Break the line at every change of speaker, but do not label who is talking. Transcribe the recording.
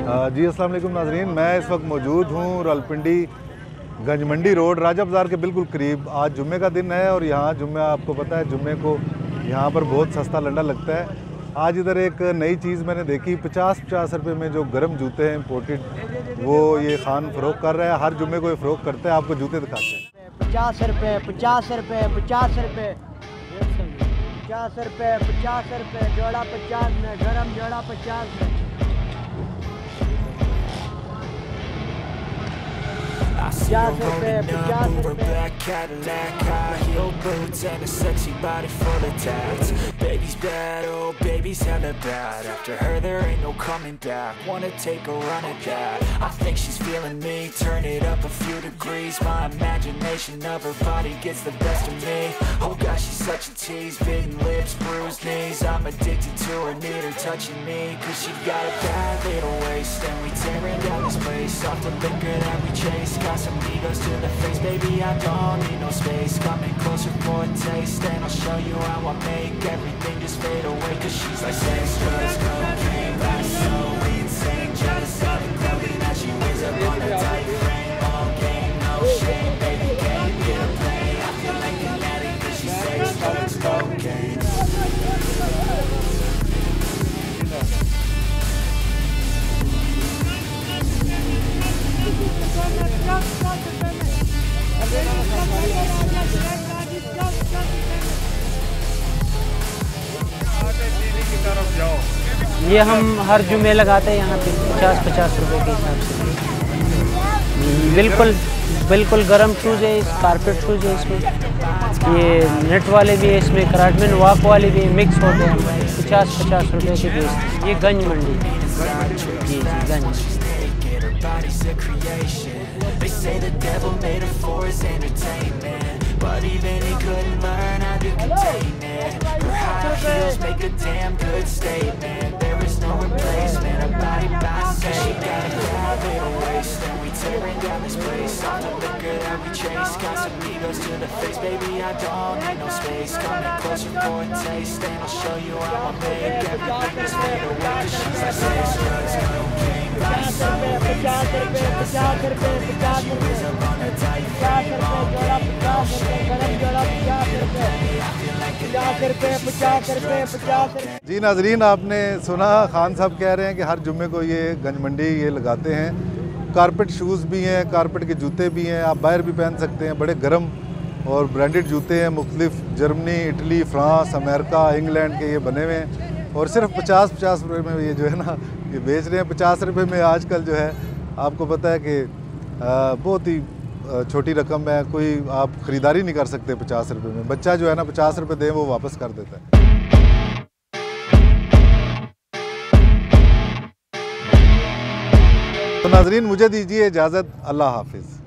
जी अस्सलाम वालेकुम नाज़रीन, मैं इस वक्त मौजूद हूँ रावलपिंडी गंजमंडी रोड राजा बाज़ार के बिल्कुल करीब। आज जुम्मे का दिन है और यहाँ जुम्मे आपको पता है जुम्मे को यहाँ पर बहुत सस्ता लंडा लगता है। आज इधर एक नई चीज़ मैंने देखी, 50 रुपये में जो गर्म जूते हैं इम्पोर्टेड, वो ये खान फ़रोख्त कर रहा है। हर जुम्मे को ये फ़रोख्त करता है। आपको जूते दिखाते हैं।
50 रुपये 50 रुपये 50 रुपये 50 रुपये 50 रुपये जोड़ा 50 में, गरम जोड़ा 50 में।
I see her rolling up in her black Cadillac, high heel boots and a sexy body full of tats. Baby's bad, oh baby's hella bad. After her there ain't no coming back. Wanna take a run at that? I think she's feeling me. Turn it up a few degrees. My imagination of her body gets the best of me. Oh gosh, she's such a tease. Bitten lips, bruised knees. I'm addicted to her, need her touching me. Cause she got a bad little waist, and we tearing down this place off the liquor that we chase. Got some egos to the face, baby, I don't need no space. Coming closer for a taste, and I'll show you how I make everything just fade away. Cause she's like sex, drugs, cocaine, body so insane. Jealous of the clothing that she wears up on her tight frame. All game, no shame, baby, can't get a play. I feel like an addict cause she's sex, drugs, cocaine.
ये हम हर जुमे लगाते हैं यहाँ पे 50 रुपए के हिसाब से। बिल्कुल गर्म शूज़ है, कारपेट शूज़ है इसमें। ये नेट वाले भी है इसमें, कराटमैन वॉक वाले भी मिक्स होते हैं। 50 रुपए के बेचते। ये गंजमंडी जी गंज।
Body's a creation. They say the devil made her for his entertainment, but even he couldn't learn how to contain it. Her high heels make a damn good statement. There is no replacement, her body by say. She got a bad little waist, and we tearing down this place off the liquor that we chase. Got some egos to the face, baby, I don't need no space. Coming closer for a taste, and I'll show you how I make everything just fade away. Cause she's like sex, drugs, cocaine, body so insane.
50 रुपये 50 रुपये जोड़ा 50 रुपये गरम जोड़ा 50 रुपये।
जी नाज़रीन, आपने सुना खान साहब कह रहे हैं कि हर जुम्मे को ये गंजमंडी ये लगाते हैं। कारपेट शूज़ भी हैं, कारपेट के जूते भी हैं, आप बाहर भी पहन सकते हैं। बड़े गर्म और ब्रांडेड जूते हैं, मुख्तलिफ Germany, Italy, France, America, England के ये बने हुए हैं। और सिर्फ 50 रुपये में ये जो है ना ये बेच रहे हैं। 50 रुपये में आजकल जो है आपको पता है कि बहुत ही छोटी रकम है, कोई आप ख़रीदारी नहीं कर सकते 50 रुपये में। बच्चा जो है ना 50 रुपये दें वो वापस कर देता है। तो नाज़रीन मुझे दीजिए इजाज़त, अल्लाह हाफिज़।